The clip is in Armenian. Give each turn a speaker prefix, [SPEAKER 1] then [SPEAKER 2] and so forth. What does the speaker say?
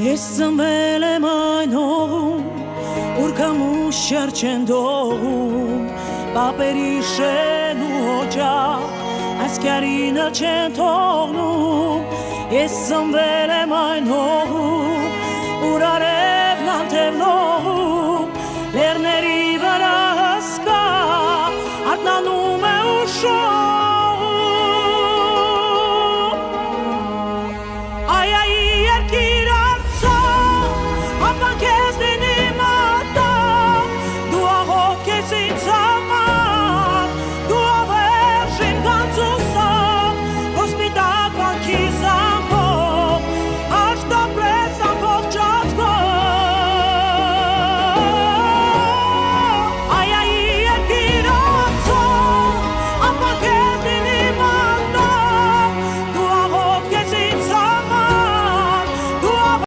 [SPEAKER 1] Ես ծնվել եմ այն օրում, որ կամուշ չեն դողում, պապերի շեն ու օջախ, ասկարինը չեն թողնում, ես ծնվել եմ այն օրում,